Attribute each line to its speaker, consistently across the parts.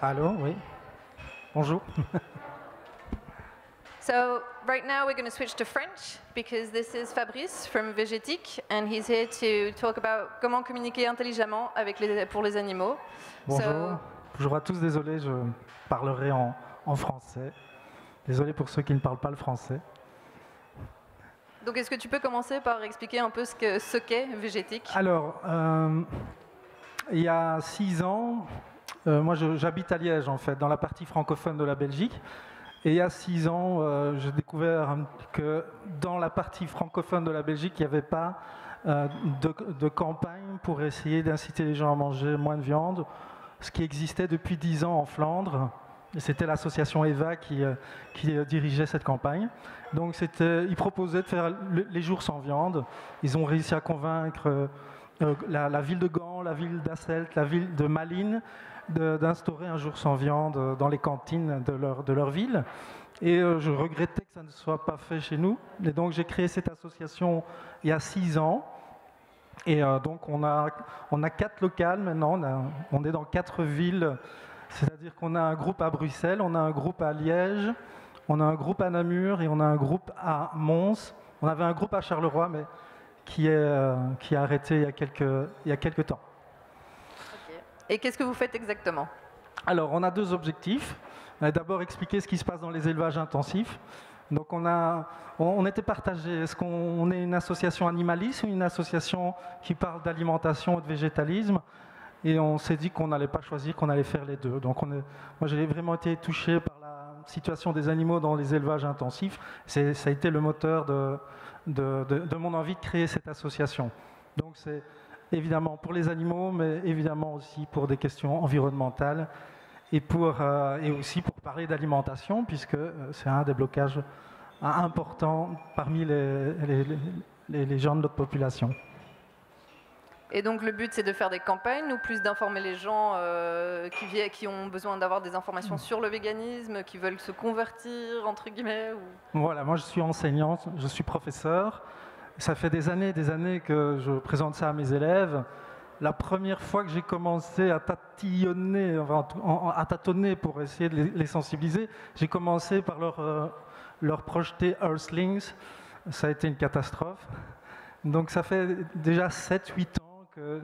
Speaker 1: Allô, oui. Bonjour.
Speaker 2: So right now we're going to switch to French because this is Fabrice from Végétique and he's here to talk about comment communiquer intelligemment pour les animaux.
Speaker 1: Bonjour. Bonjour à tous, désolé, je parlerai en français. Désolé pour ceux qui ne parlent pas le français.
Speaker 2: Donc est-ce que tu peux commencer par expliquer un peu ce qu'est Végétique?
Speaker 1: Alors, il y a 6 ans, moi j'habite à Liège en fait, dans la partie francophone de la Belgique. Et il y a 6 ans, j'ai découvert que dans la partie francophone de la Belgique, il n'y avait pas de campagne pour essayer d'inciter les gens à manger moins de viande, ce qui existait depuis 10 ans en Flandre. Et c'était l'association EVA qui dirigeait cette campagne. Donc ils proposaient de faire les jours sans viande. Ils ont réussi à convaincre la ville de Gand, la ville d'Asselt, la ville de Malines d'instaurer un jour sans viande dans les cantines de leur ville. Et je regrettais que ça ne soit pas fait chez nous. Et donc j'ai créé cette association il y a 6 ans. Et donc on a 4 locales maintenant, on est dans 4 villes. C'est-à-dire qu'on a un groupe à Bruxelles, on a un groupe à Liège, on a un groupe à Namur et on a un groupe à Mons. On avait un groupe à Charleroi, mais qui a arrêté il y a quelques temps.
Speaker 2: Okay. Et qu'est-ce que vous faites exactement?
Speaker 1: Alors, on a 2 objectifs. D'abord, expliquer ce qui se passe dans les élevages intensifs. Donc, on était partagés. Est-ce qu'on est une association animaliste ou une association qui parle d'alimentation et de végétalisme? Et on s'est dit qu'on n'allait pas choisir, qu'on allait faire les deux. Donc moi j'ai vraiment été touché par la situation des animaux dans les élevages intensifs. Ça a été le moteur de mon envie de créer cette association. Donc c'est évidemment pour les animaux, mais évidemment aussi pour des questions environnementales et aussi pour parler d'alimentation, puisque c'est un des blocages importants parmi les gens de notre population.
Speaker 2: Et donc le but c'est de faire des campagnes ou plus d'informer les gens qui ont besoin d'avoir des informations sur le véganisme, qui veulent se convertir entre guillemets ou...
Speaker 1: Voilà, moi je suis enseignant, je suis professeur. Ça fait des années que je présente ça à mes élèves. La première fois que j'ai commencé à tatillonner, à tâtonner pour essayer de les sensibiliser, j'ai commencé par leur projeter Earthlings. Ça a été une catastrophe. Donc ça fait déjà 7-8 ans que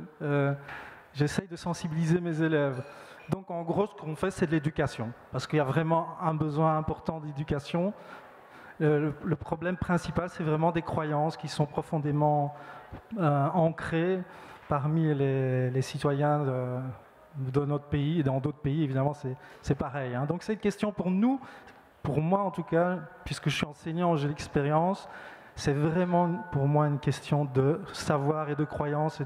Speaker 1: j'essaye de sensibiliser mes élèves. Donc en gros, ce qu'on fait, c'est de l'éducation, parce qu'il y a vraiment un besoin important d'éducation. Le problème principal, c'est vraiment des croyances qui sont profondément ancrées parmi les citoyens de notre pays, et dans d'autres pays, évidemment, c'est pareil. Hein. Donc c'est une question pour nous, pour moi en tout cas, puisque je suis enseignant, j'ai l'expérience, c'est vraiment pour moi une question de savoir et de croyance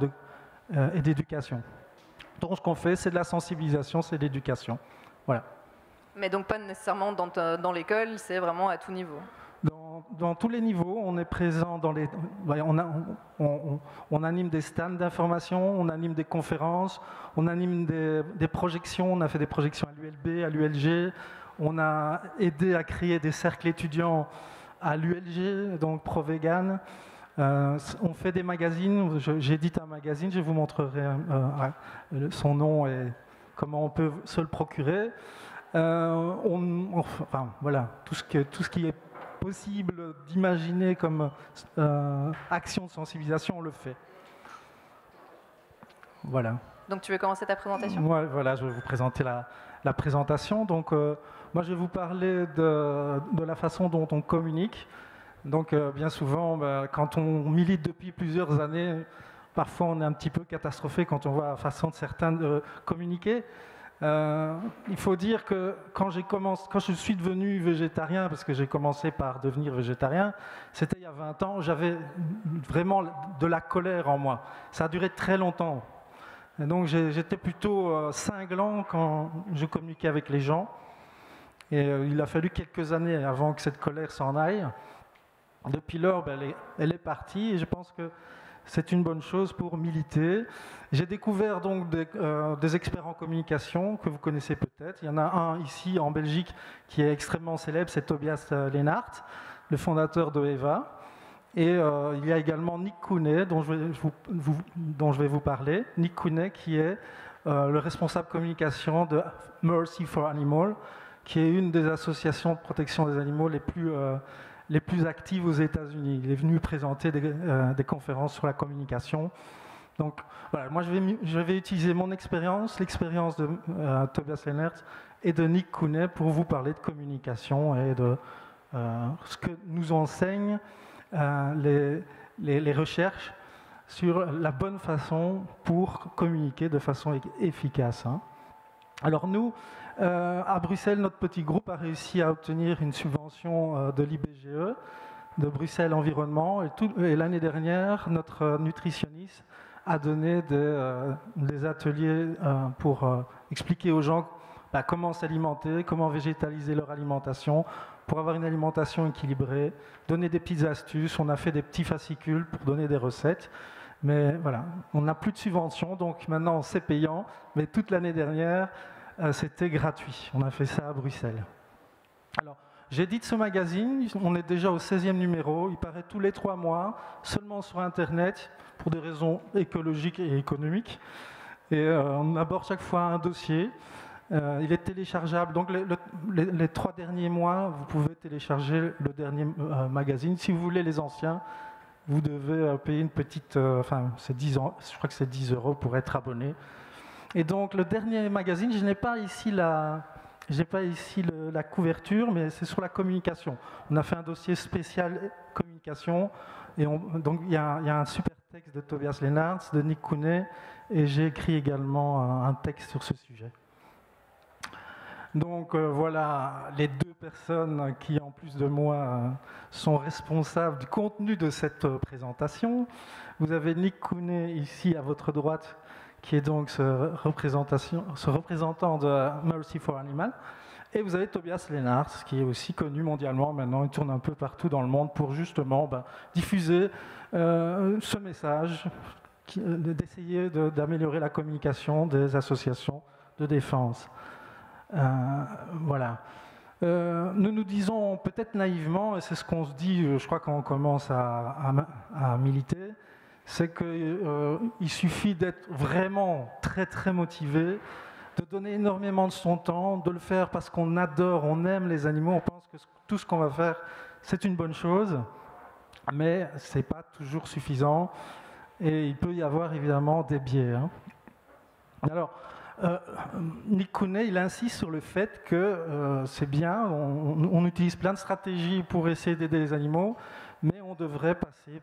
Speaker 1: et d'éducation. Donc ce qu'on fait, c'est de la sensibilisation, c'est de l'éducation. Voilà.
Speaker 2: Mais donc pas nécessairement dans l'école, c'est vraiment à tout niveau.
Speaker 1: Dans tous les niveaux, on est présent dans les... On anime des stands d'information, on anime des conférences, on anime des projections, on a fait des projections à l'ULB, à l'ULG, on a aidé à créer des cercles étudiants à l'ULG, donc pro-vegan. On fait des magazines, j'édite un magazine, je vous montrerai son nom et comment on peut se le procurer. Enfin, voilà, tout ce qui est possible d'imaginer comme action de sensibilisation, on le fait. Voilà.
Speaker 2: Donc tu veux commencer ta présentation?
Speaker 1: Voilà, je vais vous présenter la présentation. Donc moi je vais vous parler de la façon dont on communique. Donc bien souvent, quand on milite depuis plusieurs années, parfois on est un petit peu catastrophé quand on voit la façon de certains de communiquer. Il faut dire que quand je suis devenu végétarien, parce que j'ai commencé par devenir végétarien, c'était il y a 20 ans, j'avais vraiment de la colère en moi. Ça a duré très longtemps. Et donc j'étais plutôt cinglant quand je communiquais avec les gens. Et il a fallu quelques années avant que cette colère s'en aille. Depuis lors, elle est partie et je pense que c'est une bonne chose pour militer. J'ai découvert donc des experts en communication que vous connaissez peut-être. Il y en a un ici en Belgique qui est extrêmement célèbre, c'est Tobias Leenhart, le fondateur de EVA. Et il y a également Nick Cooney, dont je vais vous parler. Nick Cooney qui est le responsable communication de Mercy for Animals, qui est une des associations de protection des animaux les plus actives aux États-Unis. Il est venu présenter des conférences sur la communication. Donc voilà, moi je vais utiliser mon expérience, l'expérience de Tobias Lehnertz et de Nick Cooney pour vous parler de communication et de ce que nous enseignent les recherches sur la bonne façon pour communiquer de façon efficace. Alors nous, à Bruxelles, notre petit groupe a réussi à obtenir une subvention de l'IBGE, de Bruxelles Environnement, et l'année dernière, notre nutritionniste a donné des ateliers pour expliquer aux gens comment s'alimenter, comment végétaliser leur alimentation, pour avoir une alimentation équilibrée, donner des petites astuces. On a fait des petits fascicules pour donner des recettes. Mais voilà, on n'a plus de subvention, donc maintenant c'est payant. Mais toute l'année dernière, c'était gratuit. On a fait ça à Bruxelles. Alors, j'édite ce magazine, on est déjà au 16e numéro, il paraît tous les 3 mois, seulement sur Internet, pour des raisons écologiques et économiques. Et on aborde chaque fois un dossier. Il est téléchargeable, donc les 3 derniers mois, vous pouvez télécharger le dernier magazine. Si vous voulez les anciens, vous devez payer une petite... c'est 10 ans, je crois que c'est 10 € pour être abonné. Et donc le dernier magazine, je n'ai pas ici la couverture, mais c'est sur la communication. On a fait un dossier spécial communication, et donc il y a un super texte de Tobias Lehnertz, de Nick Cooney, et j'ai écrit également un texte sur ce sujet. Donc voilà les 2 personnes qui, en plus de moi, sont responsables du contenu de cette présentation. Vous avez Nick Cooney ici à votre droite, qui est donc ce représentant de Mercy for Animals. Et vous avez Tobias Lehnertz, qui est aussi connu mondialement maintenant. Il tourne un peu partout dans le monde pour justement diffuser ce message, d'essayer d'améliorer la communication des associations de défense. Voilà. Nous nous disons peut-être naïvement, et c'est ce qu'on se dit, je crois, quand on commence à militer, c'est qu'il suffit d'être vraiment très très motivé, de donner énormément de son temps, de le faire parce qu'on adore, on aime les animaux, on pense que tout ce qu'on va faire, c'est une bonne chose, mais ce n'est pas toujours suffisant, et il peut y avoir évidemment des biais. Alors, Nick Cooney, il insiste sur le fait que c'est bien, on utilise plein de stratégies pour essayer d'aider les animaux, mais on devrait passer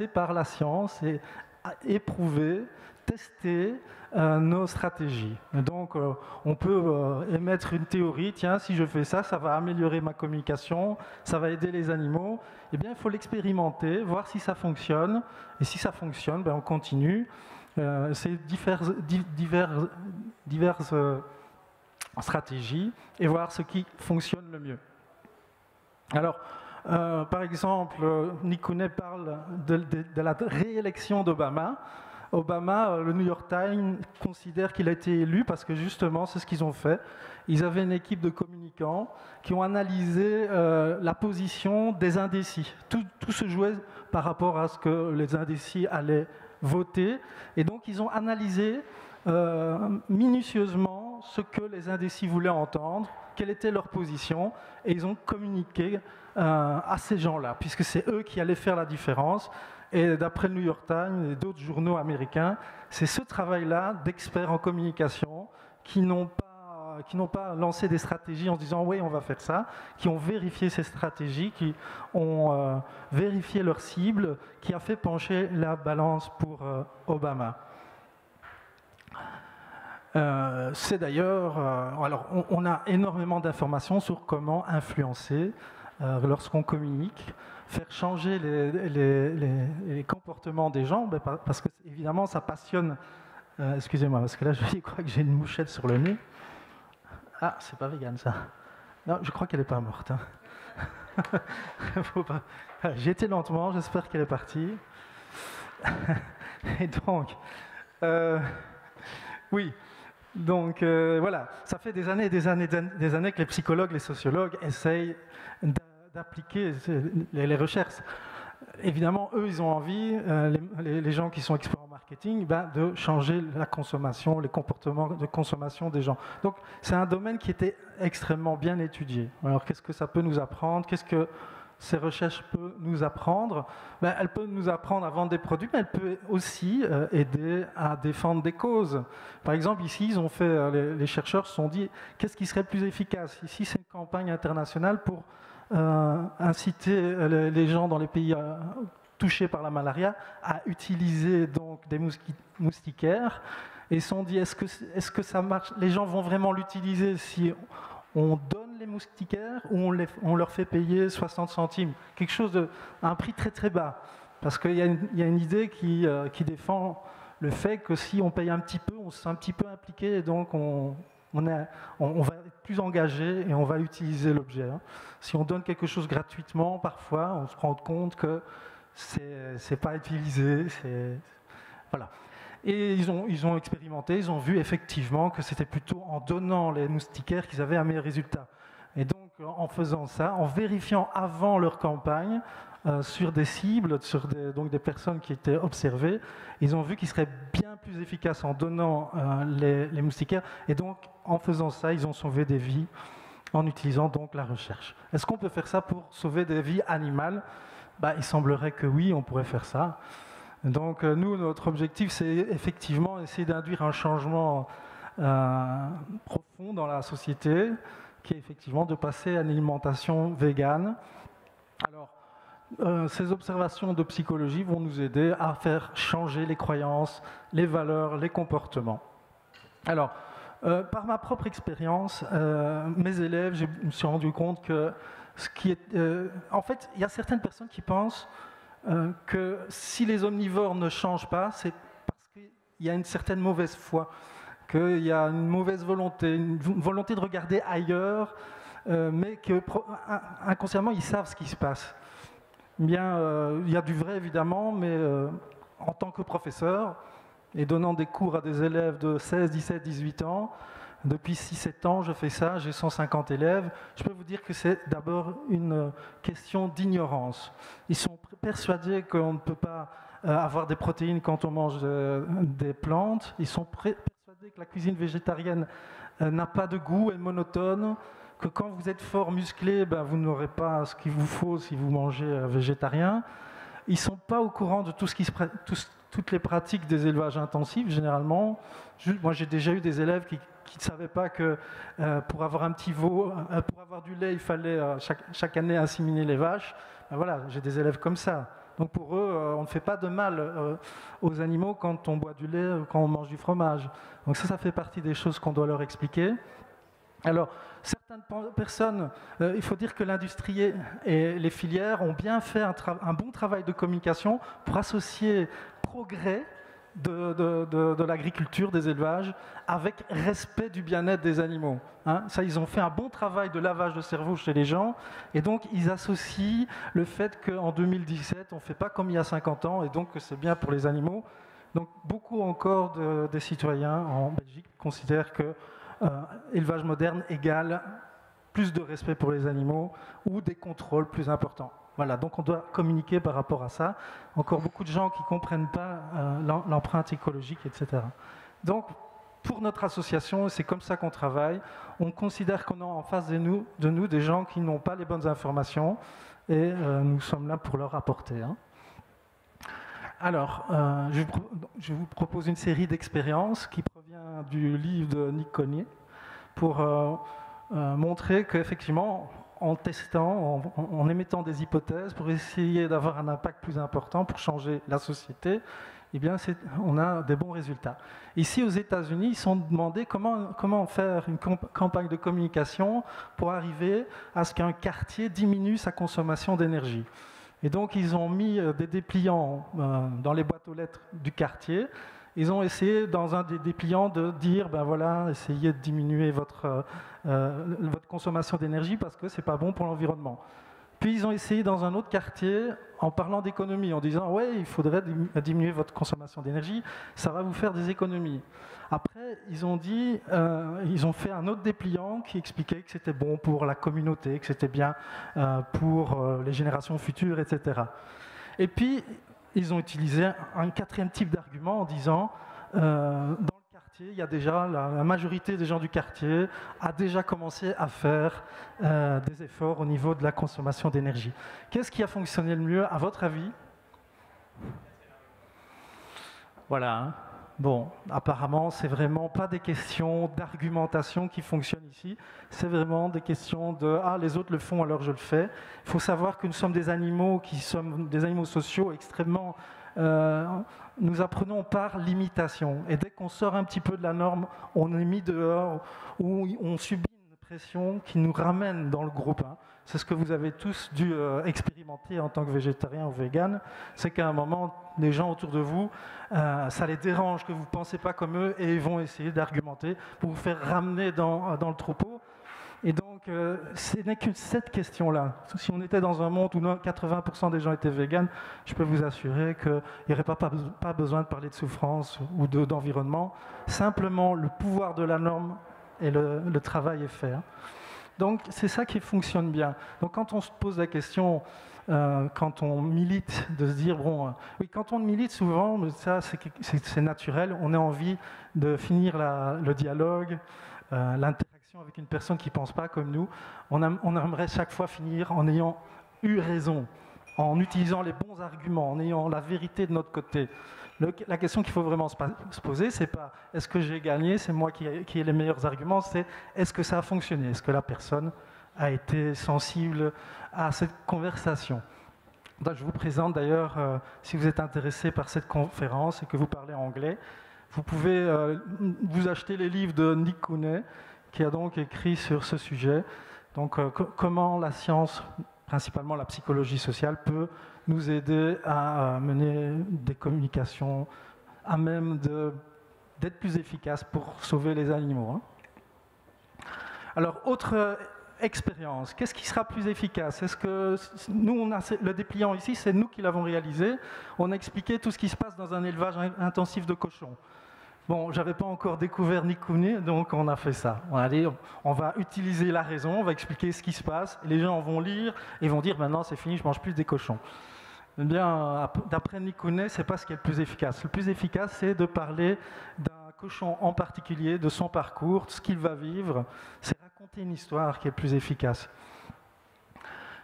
Speaker 1: par la science et éprouver, tester nos stratégies. Et donc, on peut émettre une théorie, tiens, si je fais ça, ça va améliorer ma communication, ça va aider les animaux. Eh bien, il faut l'expérimenter, voir si ça fonctionne. Et si ça fonctionne, on continue. C'est diverses stratégies et voir ce qui fonctionne le mieux. Alors, par exemple, Nick Cooney parle de la réélection d'Obama. Obama, le New York Times considère qu'il a été élu parce que justement, c'est ce qu'ils ont fait. Ils avaient une équipe de communicants qui ont analysé la position des indécis. Tout se jouait par rapport à ce que les indécis allaient voter. Et donc, ils ont analysé minutieusement ce que les indécis voulaient entendre, quelle était leur position, et ils ont communiqué à ces gens-là, puisque c'est eux qui allaient faire la différence. Et d'après le New York Times et d'autres journaux américains, c'est ce travail-là d'experts en communication qui n'ont pas lancé des stratégies en se disant « oui, on va faire ça », qui ont vérifié ces stratégies, qui ont vérifié leur cible, qui a fait pencher la balance pour Obama. C'est d'ailleurs... alors, on a énormément d'informations sur comment influencer lorsqu'on communique, faire changer les comportements des gens, parce que évidemment ça passionne. Excusez-moi, parce que là je crois que j'ai une mouchette sur le nez. Ah, c'est pas vegan ça. Non, je crois qu'elle n'est pas morte. Faut pas... J'y étais lentement, j'espère qu'elle est partie. Et donc, oui. Donc voilà, ça fait des années et des années que les psychologues, les sociologues essayent d'appliquer les recherches. Évidemment, eux, ils ont envie, les gens qui sont experts en marketing, marketing, de changer la consommation, les comportements de consommation des gens. Donc c'est un domaine qui était extrêmement bien étudié. Alors qu'est-ce que ça peut nous apprendre? Qu'est-ce que ces recherches peuvent nous apprendre? Elles peuvent nous apprendre à vendre des produits, mais elles peuvent aussi aider à défendre des causes. Par exemple, ici, ils ont fait, les chercheurs se sont dit, qu'est-ce qui serait plus efficace? Ici, c'est une campagne internationale pour inciter les gens dans les pays touchés par la malaria à utiliser donc des moustiquaires. Et ils se sont dit, est-ce que ça marche? Les gens vont vraiment l'utiliser si on donne les moustiquaires ou on leur fait payer 60 centimes, quelque chose à un prix très très bas. Parce qu'il y a une idée qui défend le fait que si on paye un petit peu, on se sent un petit peu impliqué et donc on va être plus engagé et on va utiliser l'objet. Si on donne quelque chose gratuitement, parfois, on se rend compte que c'est pas utilisé. Voilà. Et ils ont expérimenté, ils ont vu effectivement que c'était plutôt en donnant les moustiquaires qu'ils avaient un meilleur résultat. Et donc, en faisant ça, en vérifiant avant leur campagne sur des cibles, sur des personnes qui étaient observées, ils ont vu qu'ils seraient bien plus efficaces en donnant les moustiquaires. Et donc, en faisant ça, ils ont sauvé des vies en utilisant donc la recherche. Est-ce qu'on peut faire ça pour sauver des vies animales? Il semblerait que oui, on pourrait faire ça. Donc nous, notre objectif, c'est effectivement essayer d'induire un changement profond dans la société, qui est effectivement de passer à une alimentation végane. Alors, ces observations de psychologie vont nous aider à faire changer les croyances, les valeurs, les comportements. Alors, par ma propre expérience, mes élèves, je me suis rendu compte que en fait, il y a certaines personnes qui pensent que si les omnivores ne changent pas, c'est parce qu'il y a une certaine mauvaise foi, qu'il y a une mauvaise volonté, une volonté de regarder ailleurs, mais que inconsciemment ils savent ce qui se passe. Bien, il y a du vrai évidemment, mais en tant que professeur et donnant des cours à des élèves de 16, 17, 18 ans, depuis 6-7 ans, je fais ça, j'ai 150 élèves. Je peux vous dire que c'est d'abord une question d'ignorance. Ils sont persuadés qu'on ne peut pas avoir des protéines quand on mange des plantes. Ils sont persuadés que la cuisine végétarienne n'a pas de goût, est monotone, que quand vous êtes fort musclé, vous n'aurez pas ce qu'il vous faut si vous mangez végétarien. Ils ne sont pas au courant de toutes les pratiques des élevages intensifs, généralement. Moi, j'ai déjà eu des élèves qui ne savaient pas que pour avoir un petit veau, pour avoir du lait, il fallait chaque année inséminer les vaches. Voilà, j'ai des élèves comme ça. Donc pour eux, on ne fait pas de mal aux animaux quand on boit du lait ou quand on mange du fromage. Donc ça fait partie des choses qu'on doit leur expliquer. Alors, certaines personnes, il faut dire que l'industrie et les filières ont bien fait un bon travail de communication pour associer progrès de l'agriculture, des élevages, avec respect du bien-être des animaux. Ça, ils ont fait un bon travail de lavage de cerveau chez les gens, et donc ils associent le fait qu'en 2017, on ne fait pas comme il y a 50 ans, et donc que c'est bien pour les animaux. Donc beaucoup encore des citoyens en Belgique considèrent que élevage moderne égale plus de respect pour les animaux ou des contrôles plus importants. Voilà, donc on doit communiquer par rapport à ça. Encore beaucoup de gens qui ne comprennent pas l'empreinte écologique, etc. Donc, pour notre association, c'est comme ça qu'on travaille. On considère qu'on a en face de nous des gens qui n'ont pas les bonnes informations et nous sommes là pour leur apporter. Alors, je vous propose une série d'expériences qui provient du livre de Nick Cognier pour montrer qu'effectivement, en testant, en émettant des hypothèses pour essayer d'avoir un impact plus important pour changer la société, eh bien, on a des bons résultats. Ici, aux États-Unis, ils se sont demandé comment faire une campagne de communication pour arriver à ce qu'un quartier diminue sa consommation d'énergie. Et donc, ils ont mis des dépliants dans les boîtes aux lettres du quartier. Ils ont essayé, dans un des dépliants, de dire, voilà, essayez de diminuer votre consommation d'énergie parce que ce n'est pas bon pour l'environnement. Puis ils ont essayé dans un autre quartier, en parlant d'économie, en disant, ouais, il faudrait diminuer votre consommation d'énergie, ça va vous faire des économies. Après, ils ont fait un autre dépliant qui expliquait que c'était bon pour la communauté, que c'était bien pour les générations futures, etc. Et puis, ils ont utilisé un quatrième type d'argument en disant dans le quartier, il y a déjà la majorité des gens du quartier a déjà commencé à faire des efforts au niveau de la consommation d'énergie. Qu'est-ce qui a fonctionné le mieux à votre avis? Voilà. Hein. Bon, apparemment, c'est vraiment pas des questions d'argumentation qui fonctionnent ici. C'est vraiment des questions de « Ah, les autres le font, alors je le fais ». Il faut savoir que nous sommes des animaux sociaux extrêmement... nous apprenons par l'imitation. Et dès qu'on sort un petit peu de la norme, on est mis dehors ou on subit une pression qui nous ramène dans le groupe. Hein. C'est ce que vous avez tous dû expérimenter en tant que végétarien ou vegan. C'est qu'à un moment, les gens autour de vous, ça les dérange que vous ne pensez pas comme eux et ils vont essayer d'argumenter pour vous faire ramener dans le troupeau. Et donc, ce n'est que cette question-là. Si on était dans un monde où 80% des gens étaient véganes, je peux vous assurer qu'il n'y aurait pas besoin de parler de souffrance ou d'environnement. Simplement, le pouvoir de la norme et le travail est fait. Hein. Donc, c'est ça qui fonctionne bien. Donc, quand on se pose la question, quand on milite, de se dire, bon, oui, quand on milite souvent, ça, c'est naturel, on a envie de finir le dialogue, l'interaction avec une personne qui ne pense pas comme nous. On aimerait chaque fois finir en ayant eu raison, en utilisant les bons arguments, en ayant la vérité de notre côté. La question qu'il faut vraiment se poser, c'est pas est-ce que j'ai gagné, c'est moi qui ai les meilleurs arguments, c'est est-ce que ça a fonctionné, est-ce que la personne a été sensible à cette conversation. Donc, je vous présente d'ailleurs, si vous êtes intéressé par cette conférence et que vous parlez anglais, vous pouvez vous acheter les livres de Nick Cooney, qui a donc écrit sur ce sujet. Donc, comment la science, principalement la psychologie sociale, peut nous aider à mener des communications à même d'être plus efficaces pour sauver les animaux. Hein. Alors, autre expérience, qu'est-ce qui sera plus efficace? Est-ce que nous, le dépliant ici, c'est nous qui l'avons réalisé. On a expliqué tout ce qui se passe dans un élevage intensif de cochons. Bon, je n'avais pas encore découvert Nick Cooney, donc on a fait ça. Allez, on va utiliser la raison, on va expliquer ce qui se passe. Les gens vont lire et vont dire maintenant c'est fini, je ne mange plus des cochons. Eh bien, d'après Nick Cooney, ce n'est pas ce qui est le plus efficace. Le plus efficace, c'est de parler d'un cochon en particulier, de son parcours, de ce qu'il va vivre. C'est raconter une histoire qui est le plus efficace.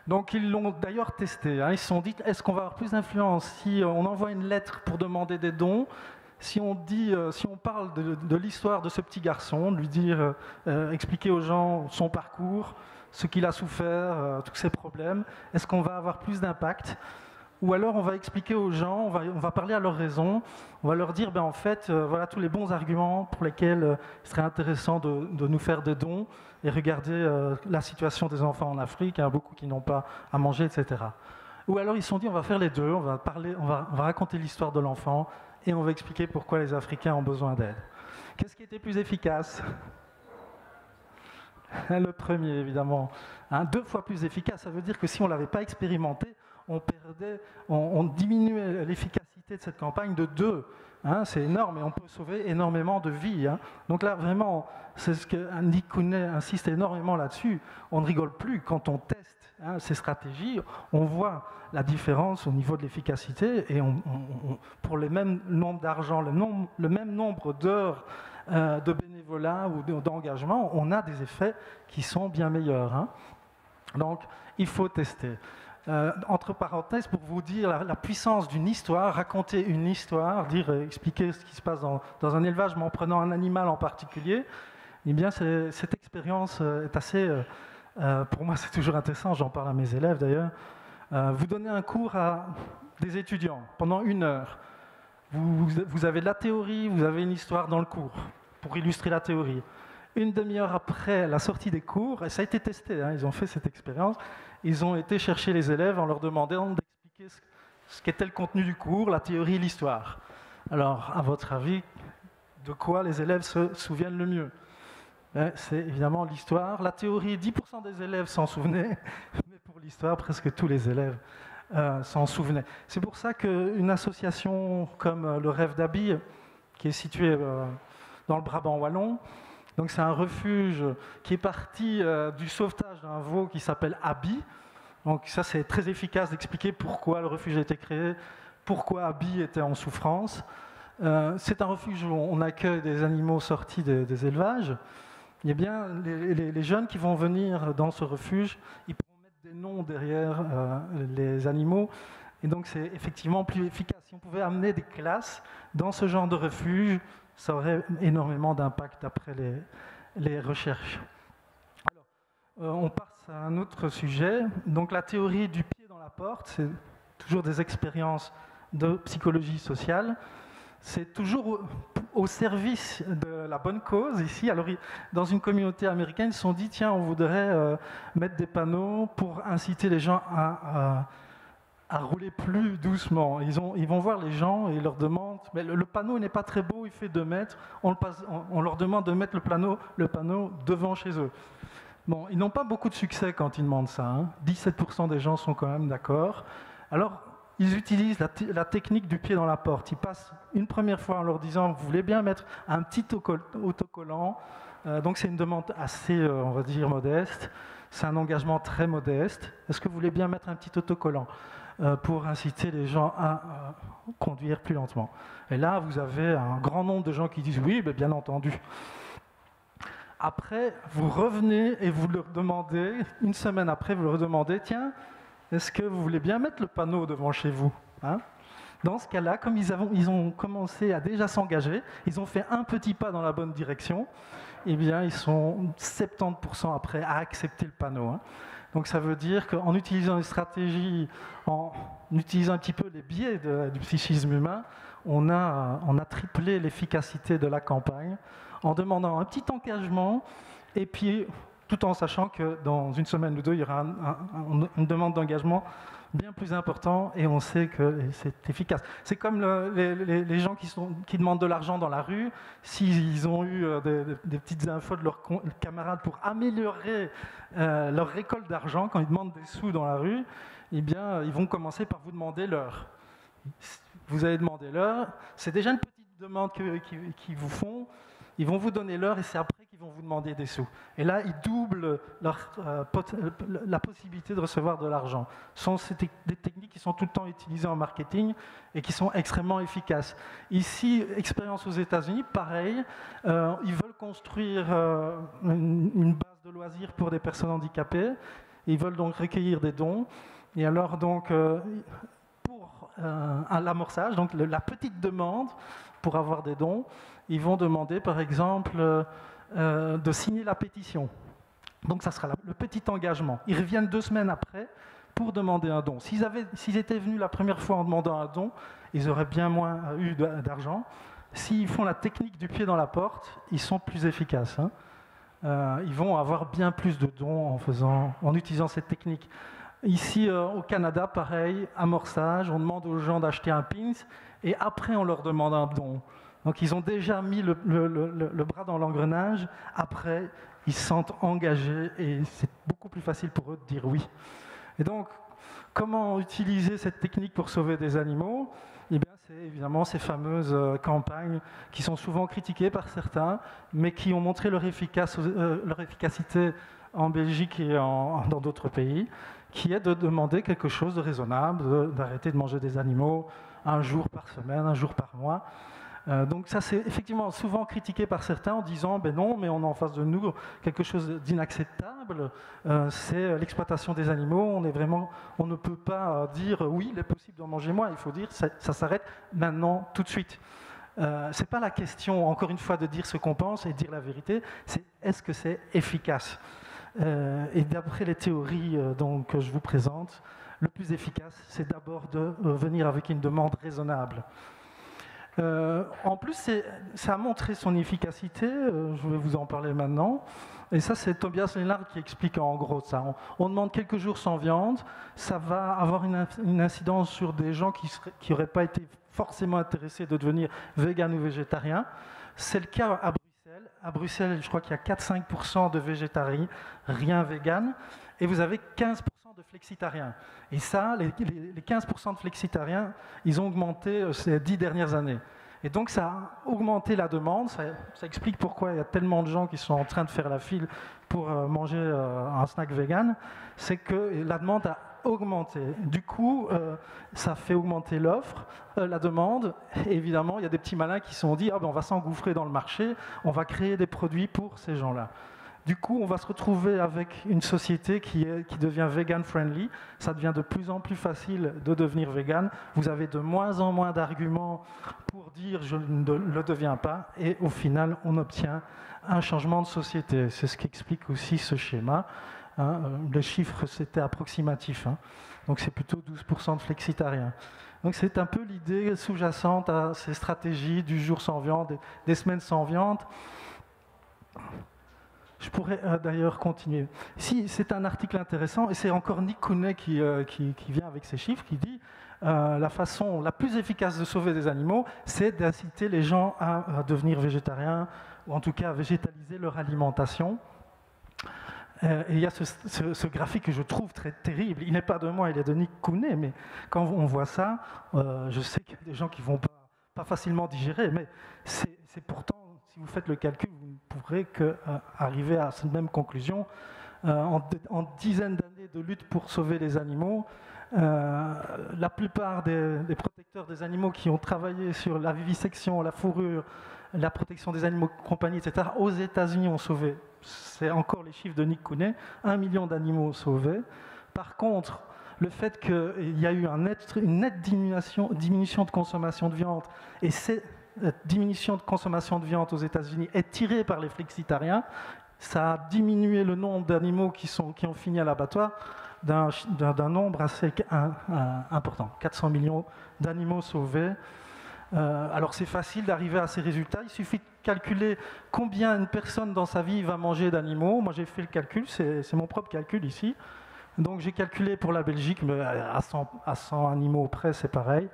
Speaker 1: Donc, ils l'ont d'ailleurs testé. Hein. Ils se sont dit, est-ce qu'on va avoir plus d'influence si on envoie une lettre pour demander des dons ? Si on parle de l'histoire de ce petit garçon, de lui dire, expliquer aux gens son parcours, ce qu'il a souffert, tous ses problèmes, est-ce qu'on va avoir plus d'impact ? Ou alors on va expliquer aux gens, on va parler à leurs raisons, on va leur dire, en fait, voilà tous les bons arguments pour lesquels il serait intéressant de nous faire des dons et regarder la situation des enfants en Afrique, il y en a beaucoup qui n'ont pas à manger, etc. Ou alors ils se sont dit, on va faire les deux, on va raconter l'histoire de l'enfant, et on va expliquer pourquoi les Africains ont besoin d'aide. Qu'est-ce qui était plus efficace ? Le premier, évidemment. 2 fois plus efficace, ça veut dire que si on ne l'avait pas expérimenté, on diminuait l'efficacité de cette campagne de 2. C'est énorme et on peut sauver énormément de vies. Donc là, vraiment, c'est ce que Nick Cooney insiste énormément là-dessus. On ne rigole plus quand on teste ces stratégies. On voit la différence au niveau de l'efficacité et pour le même nombre d'argent, le même nombre d'heures de bénévolat ou d'engagement, on a des effets qui sont bien meilleurs. Donc, il faut tester. Entre parenthèses, pour vous dire la puissance d'une histoire, raconter une histoire, expliquer ce qui se passe dans un élevage, mais en prenant un animal en particulier, eh bien, cette expérience est assez... pour moi, c'est toujours intéressant, j'en parle à mes élèves d'ailleurs. Vous donnez un cours à des étudiants pendant 1 heure. Vous avez de la théorie, vous avez une histoire dans le cours pour illustrer la théorie. 1 demi-heure après la sortie des cours, et ça a été testé, ils ont fait cette expérience, ils ont été chercher les élèves en leur demandant d'expliquer ce qu'était le contenu du cours, la théorie et l'histoire. Alors, à votre avis, de quoi les élèves se souviennent le mieux ? C'est évidemment l'histoire. La théorie, 10% des élèves s'en souvenaient, mais pour l'histoire, presque tous les élèves s'en souvenaient. C'est pour ça qu'une association comme le Rêve d'Abby, qui est située dans le Brabant wallon, donc c'est un refuge qui est parti du sauvetage d'un veau qui s'appelle Abby. Donc ça, c'est très efficace d'expliquer pourquoi le refuge a été créé, pourquoi Abby était en souffrance. C'est un refuge où on accueille des animaux sortis des élevages. Eh bien, les jeunes qui vont venir dans ce refuge, ils pourront mettre des noms derrière les animaux. Et donc, c'est effectivement plus efficace. Si on pouvait amener des classes dans ce genre de refuge, ça aurait énormément d'impact d'après les recherches. Alors, on passe à un autre sujet. Donc, la théorie du pied dans la porte, c'est toujours des expériences de psychologie sociale. C'est toujours au service de la bonne cause ici. Alors, dans une communauté américaine, ils se sont dit, tiens, on voudrait mettre des panneaux pour inciter les gens à rouler plus doucement. Ils vont voir les gens et ils leur demandent, mais le panneau n'est pas très beau, il fait 2 mètres, on leur demande de mettre le panneau devant chez eux. Bon, ils n'ont pas beaucoup de succès quand ils demandent ça. 17% des gens sont quand même d'accord. Alors, ils utilisent la technique du pied dans la porte. Ils passent une première fois en leur disant, vous voulez bien mettre un petit autocollant. Donc c'est une demande assez, on va dire, modeste. C'est un engagement très modeste. Est-ce que vous voulez bien mettre un petit autocollant pour inciter les gens à conduire plus lentement? Et là, vous avez un grand nombre de gens qui disent oui, bien entendu. Après, vous revenez et vous leur demandez, une semaine après, vous leur demandez, tiens, est-ce que vous voulez bien mettre le panneau devant chez vous? Dans ce cas-là, comme ils ont commencé à déjà s'engager, ils ont fait un petit pas dans la bonne direction, eh bien, ils sont 70% après à accepter le panneau. Donc ça veut dire qu'en utilisant une stratégie, en utilisant un petit peu les biais du psychisme humain, on a triplé l'efficacité de la campagne en demandant un petit engagement et puis tout en sachant que dans une semaine ou deux, il y aura une demande d'engagement bien plus importante et on sait que c'est efficace. C'est comme les gens qui demandent de l'argent dans la rue, s'ils ont eu des petites infos de leurs camarades pour améliorer leur récolte d'argent, quand ils demandent des sous dans la rue, eh bien, ils vont commencer par vous demander l'heure. Vous allez demander l'heure, c'est déjà une petite demande qu'ils vous font. Ils vont vous donner l'heure et c'est après qu'ils vont vous demander des sous. Et là, ils doublent la possibilité de recevoir de l'argent. Ce sont des techniques qui sont tout le temps utilisées en marketing et qui sont extrêmement efficaces. Ici, expérience aux États-Unis, pareil. Ils veulent construire une base de loisirs pour des personnes handicapées. Ils veulent donc recueillir des dons. Et alors, donc, pour l'amorçage, donc la petite demande pour avoir des dons, ils vont demander, par exemple, de signer la pétition. Donc, ça sera le petit engagement. Ils reviennent 2 semaines après pour demander un don. S'ils étaient venus la première fois en demandant un don, ils auraient bien moins eu d'argent. S'ils font la technique du pied dans la porte, ils sont plus efficaces. Ils vont avoir bien plus de dons en utilisant cette technique. Ici, au Canada, pareil, amorçage, on demande aux gens d'acheter un pins et après, on leur demande un don. Donc ils ont déjà mis le bras dans l'engrenage, après ils se sentent engagés et c'est beaucoup plus facile pour eux de dire oui. Et donc, comment utiliser cette technique pour sauver des animaux? Eh bien, c'est évidemment ces fameuses campagnes qui sont souvent critiquées par certains, mais qui ont montré leur efficacité en Belgique et dans d'autres pays, qui est de demander quelque chose de raisonnable, d'arrêter de manger des animaux 1 jour par semaine, 1 jour par mois. Donc ça, c'est effectivement souvent critiqué par certains en disant ben non, mais on a en face de nous quelque chose d'inacceptable, c'est l'exploitation des animaux, on ne peut pas dire oui, il est possible d'en manger moins, il faut dire ça s'arrête maintenant, tout de suite. C'est pas la question, encore une fois, de dire ce qu'on pense et dire la vérité, c'est est-ce que c'est efficace? Et d'après les théories que je vous présente, le plus efficace, c'est d'abord de venir avec une demande raisonnable. En plus, ça a montré son efficacité, je vais vous en parler maintenant. Et ça, c'est Tobias Lennart qui explique en gros ça. On demande quelques jours sans viande, ça va avoir une incidence sur des gens qui n'auraient pas été forcément intéressés de devenir vegan ou végétarien. C'est le cas à Bruxelles. À Bruxelles, je crois qu'il y a 4-5% de végétariens, rien vegan, et vous avez 15% de flexitariens. Et ça, les 15% de flexitariens, ils ont augmenté ces 10 dernières années. Et donc ça a augmenté la demande, ça explique pourquoi il y a tellement de gens qui sont en train de faire la file pour manger un snack vegan, c'est que la demande a augmenté. Du coup, ça fait augmenter l'offre, la demande. Et évidemment, il y a des petits malins qui se sont dit, on va s'engouffrer dans le marché, on va créer des produits pour ces gens-là. Du coup, on va se retrouver avec une société qui devient vegan friendly. Ça devient de plus en plus facile de devenir vegan. Vous avez de moins en moins d'arguments pour dire je ne le deviens pas. Et au final, on obtient un changement de société. C'est ce qu'explique aussi ce schéma. Les chiffres, c'était approximatif. Donc c'est plutôt 12% de flexitariens. Donc c'est un peu l'idée sous-jacente à ces stratégies du jour sans viande, des semaines sans viande. Je pourrais d'ailleurs continuer. Si, c'est un article intéressant, et c'est encore Nick Cooney qui vient avec ces chiffres, qui dit la façon la plus efficace de sauver des animaux, c'est d'inciter les gens à devenir végétariens, ou en tout cas à végétaliser leur alimentation. Et il y a ce graphique que je trouve très terrible. Il n'est pas de moi, il est de Nick Cooney, mais quand on voit ça, je sais qu'il y a des gens qui ne vont pas facilement digérer, mais c'est pourtant, si vous faites le calcul, vous ne pourrez qu'arriver à cette même conclusion. En dizaines d'années de lutte pour sauver les animaux, la plupart des protecteurs des animaux qui ont travaillé sur la vivisection, la fourrure, la protection des animaux de compagnie, etc., aux États-Unis ont sauvé, c'est encore les chiffres de Nick Cooney, 1 million d'animaux sauvés. Par contre, le fait qu'il y a eu une nette diminution de consommation de viande, et cette diminution de consommation de viande aux États-Unis est tirée par les flexitariens, ça a diminué le nombre d'animaux qui ont fini à l'abattoir d'un nombre assez important, 400 millions d'animaux sauvés. Alors c'est facile d'arriver à ces résultats, il suffit de calculer combien une personne dans sa vie va manger d'animaux. Moi j'ai fait le calcul, c'est mon propre calcul ici. Donc j'ai calculé pour la Belgique, mais à 100 animaux près c'est pareil.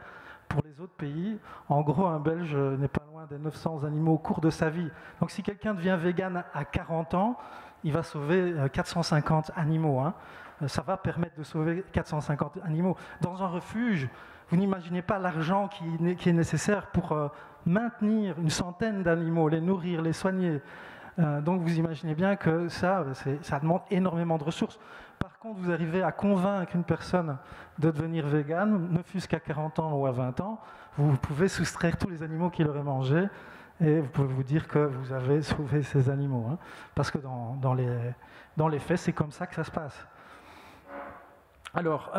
Speaker 1: Pour les autres pays, en gros un Belge n'est pas loin des 900 animaux au cours de sa vie. Donc si quelqu'un devient vegan à 40 ans, il va sauver 450 animaux. Ça va permettre de sauver 450 animaux. Dans un refuge, vous n'imaginez pas l'argent qui est nécessaire pour maintenir une centaine d'animaux, les nourrir, les soigner. Donc vous imaginez bien que ça demande énormément de ressources. Par contre, vous arrivez à convaincre une personne de devenir végane, ne fût-ce qu'à 40 ans ou à 20 ans, vous pouvez soustraire tous les animaux qu'il aurait mangés et vous pouvez vous dire que vous avez sauvé ces animaux. Parce que dans les faits, c'est comme ça que ça se passe. Alors,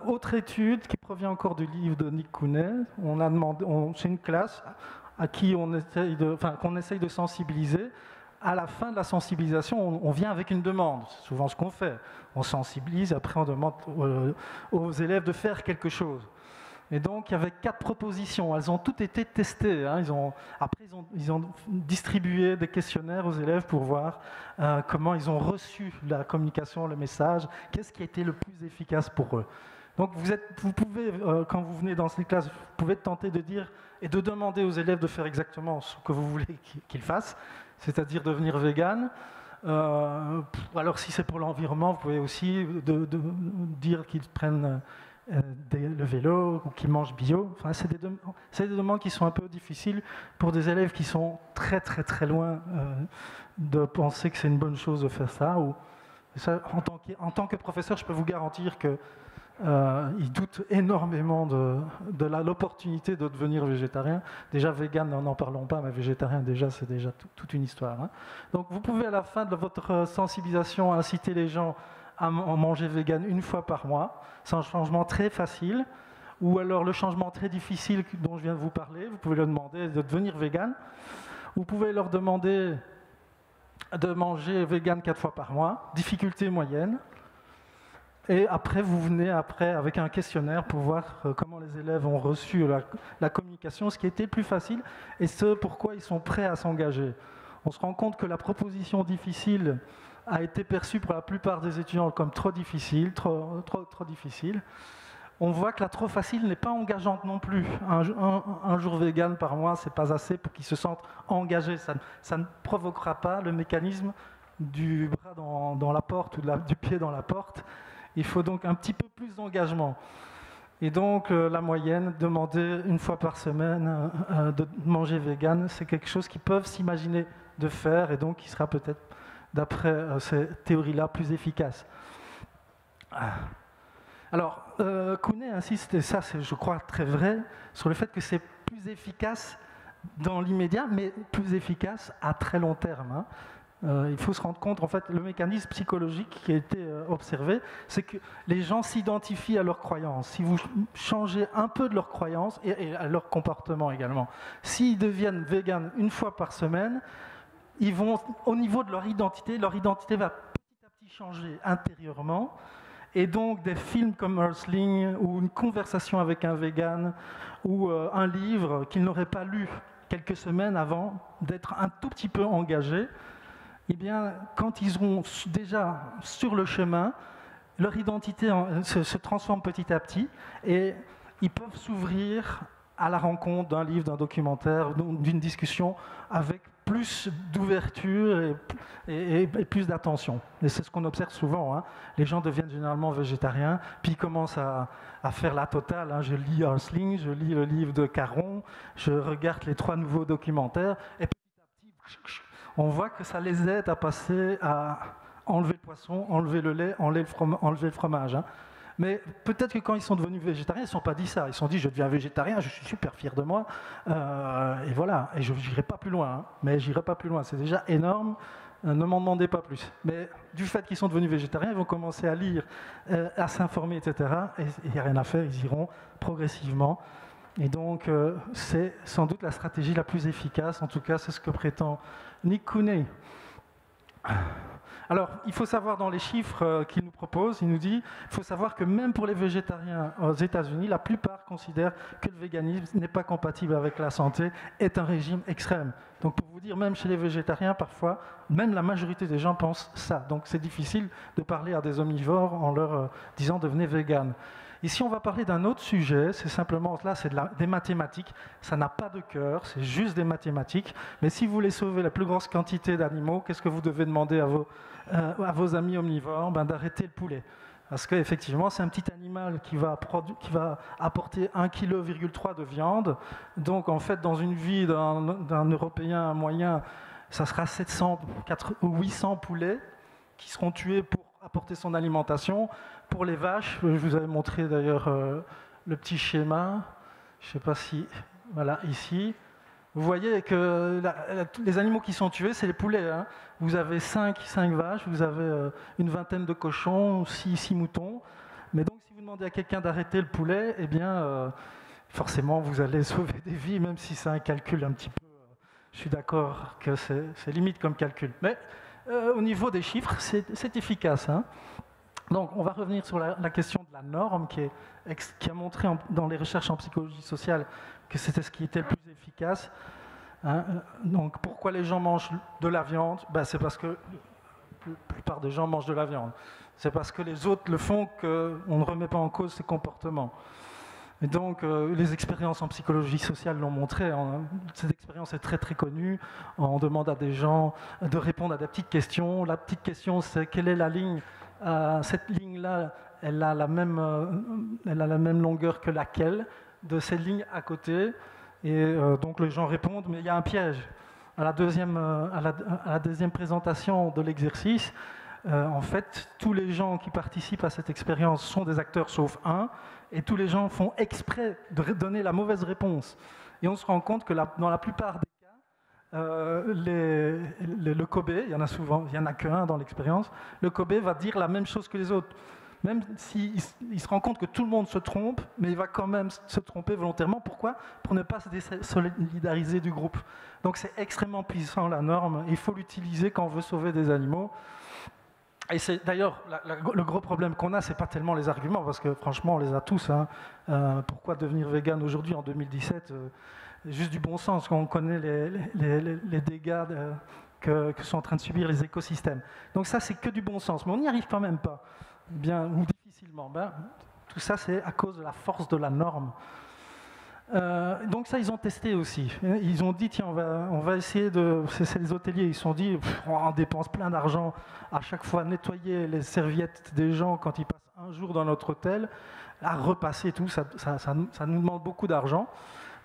Speaker 1: autre étude qui provient encore du livre de Nick Cooney, c'est une classe à qui qu'on essaye de sensibiliser. À la fin de la sensibilisation, on vient avec une demande. C'est souvent ce qu'on fait. On sensibilise, après on demande aux élèves de faire quelque chose. Et donc, il y avait 4 propositions. Elles ont toutes été testées. Après, ils ont distribué des questionnaires aux élèves pour voir comment ils ont reçu la communication, le message, qu'est-ce qui a été le plus efficace pour eux. Donc, vous pouvez, quand vous venez dans cette classe, vous pouvez tenter de dire et de demander aux élèves de faire exactement ce que vous voulez qu'ils fassent, c'est-à-dire devenir vegan. Alors, si c'est pour l'environnement, vous pouvez aussi dire qu'ils prennent le vélo ou qu'ils mangent bio. Enfin, c'est des demandes qui sont un peu difficiles pour des élèves qui sont très très très loin de penser que c'est une bonne chose de faire ça. En tant que professeur, je peux vous garantir qu'ils doutent énormément de l'opportunité de devenir végétarien. Déjà vegan, n'en parlons pas, mais végétarien déjà, c'est déjà toute une histoire. Donc vous pouvez à la fin de votre sensibilisation inciter les gens à manger vegan une fois par mois. C'est un changement très facile. Ou alors le changement très difficile dont je viens de vous parler, vous pouvez leur demander de devenir vegan. Vous pouvez leur demander de manger vegan 4 fois par mois, difficulté moyenne. Et après, vous venez avec un questionnaire pour voir comment les élèves ont reçu la communication, ce qui était le plus facile et ce pourquoi ils sont prêts à s'engager. On se rend compte que la proposition difficile a été perçue par la plupart des étudiants comme trop difficile, trop difficile. On voit que la trop facile n'est pas engageante non plus. Un jour vegan par mois, c'est pas assez pour qu'ils se sentent engagés. Ça ne provoquera pas le mécanisme du bras dans la porte ou du pied dans la porte. Il faut donc un petit peu plus d'engagement. Et donc la moyenne, demander une fois par semaine de manger vegan, c'est quelque chose qu'ils peuvent s'imaginer de faire et donc qui sera peut-être, d'après ces théories-là, plus efficace. Alors, Kounet insiste, et ça c'est je crois très vrai, sur le fait que c'est plus efficace dans l'immédiat, mais plus efficace à très long terme. Hein. Il faut se rendre compte, en fait, le mécanisme psychologique qui a été observé, c'est que les gens s'identifient à leurs croyances. Si vous changez un peu de leurs croyances et à leur comportement également, s'ils deviennent véganes une fois par semaine, ils vont, au niveau de leur identité va petit à petit changer intérieurement. Et donc des films comme Earthling ou une conversation avec un vegan ou un livre qu'ils n'auraient pas lu quelques semaines avant d'être un tout petit peu engagés, eh bien, quand ils seront déjà sur le chemin, leur identité se transforme petit à petit et ils peuvent s'ouvrir à la rencontre d'un livre, d'un documentaire, d'une discussion avec plus d'ouverture et plus d'attention. Et c'est ce qu'on observe souvent. Hein. Les gens deviennent généralement végétariens, puis ils commencent à faire la totale. Hein. Je lis Earthling, je lis le livre de Caron, je regarde les 3 nouveaux documentaires, et petit à petit, on voit que ça les aide à passer à enlever le poisson, enlever le lait, enlever le fromage. Hein. Mais peut-être que quand ils sont devenus végétariens, ils ne se sont pas dit ça. Ils se sont dit, je deviens végétarien, je suis super fier de moi. Et voilà, et je n'irai pas plus loin. Hein. Mais j'irai pas plus loin, c'est déjà énorme. Ne m'en demandez pas plus. Mais du fait qu'ils sont devenus végétariens, ils vont commencer à lire, à s'informer, etc. Et il n'y a rien à faire, ils iront progressivement. Et donc, c'est sans doute la stratégie la plus efficace. En tout cas, c'est ce que prétend Nick Kounet. Alors, il faut savoir dans les chiffres qu'il nous propose, il nous dit il faut savoir que même pour les végétariens aux États-Unis, la plupart considèrent que le véganisme n'est pas compatible avec la santé, est un régime extrême. Donc, pour vous dire, même chez les végétariens, parfois, même la majorité des gens pensent ça. Donc, c'est difficile de parler à des omnivores en leur disant devenez vegan. Ici, on va parler d'un autre sujet, c'est simplement, là, c'est des mathématiques. Ça n'a pas de cœur, c'est juste des mathématiques. Mais si vous voulez sauver la plus grosse quantité d'animaux, qu'est-ce que vous devez demander à vos amis omnivores? D'arrêter le poulet. Parce qu'effectivement, c'est un petit animal qui va apporter 1,3 kg de viande. Donc, en fait, dans une vie d'un Européen moyen, ça sera 700 ou 800 poulets qui seront tués pour apporter son alimentation. Pour les vaches, je vous avais montré d'ailleurs le petit schéma, je ne sais pas si, voilà, ici. Vous voyez que les animaux qui sont tués, c'est les poulets. Hein. Vous avez 5 vaches, vous avez une vingtaine de cochons, 6 moutons. Mais donc, si vous demandez à quelqu'un d'arrêter le poulet, eh bien, forcément, vous allez sauver des vies, même si c'est un calcul un petit peu... je suis d'accord que c'est limite comme calcul. Mais au niveau des chiffres, c'est efficace. Hein. Donc, on va revenir sur la question de la norme qui a montré dans les recherches en psychologie sociale que c'était ce qui était le plus efficace. Hein. Donc, pourquoi les gens mangent de la viande? C'est parce que la plupart des gens mangent de la viande. C'est parce que les autres le font qu'on ne remet pas en cause ces comportements. Et donc, les expériences en psychologie sociale l'ont montré. Cette expérience est très très connue. On demande à des gens de répondre à des petites questions. La petite question, c'est quelle est la ligne? Cette ligne-là, elle a la même longueur que laquelle de ces lignes à côté. Et donc les gens répondent, mais il y a un piège. À la deuxième présentation de l'exercice, en fait, tous les gens qui participent à cette expérience sont des acteurs sauf un, et tous les gens font exprès de donner la mauvaise réponse. Et on se rend compte que dans la plupart des le Kobe, il y en a souvent, il n'y en a qu'un dans l'expérience, le Kobe va dire la même chose que les autres. Même s'il se rend compte que tout le monde se trompe, mais il va quand même se tromper volontairement. Pourquoi? Pour ne pas se désolidariser du groupe. Donc c'est extrêmement puissant la norme, il faut l'utiliser quand on veut sauver des animaux. Et c'est d'ailleurs le gros problème qu'on a, c'est pas tellement les arguments, parce que franchement on les a tous. Hein. Pourquoi devenir vegan aujourd'hui en 2017 juste du bon sens, quand on connaît les dégâts que sont en train de subir les écosystèmes. Donc ça, c'est que du bon sens, mais on n'y arrive quand même pas, bien ou difficilement. Tout ça, c'est à cause de la force de la norme. Donc ça, ils ont testé aussi. Ils ont dit, tiens, on va essayer de... C'est les hôteliers, ils se sont dit, on dépense plein d'argent à chaque fois, nettoyer les serviettes des gens quand ils passent un jour dans notre hôtel, à repasser tout, ça nous demande beaucoup d'argent.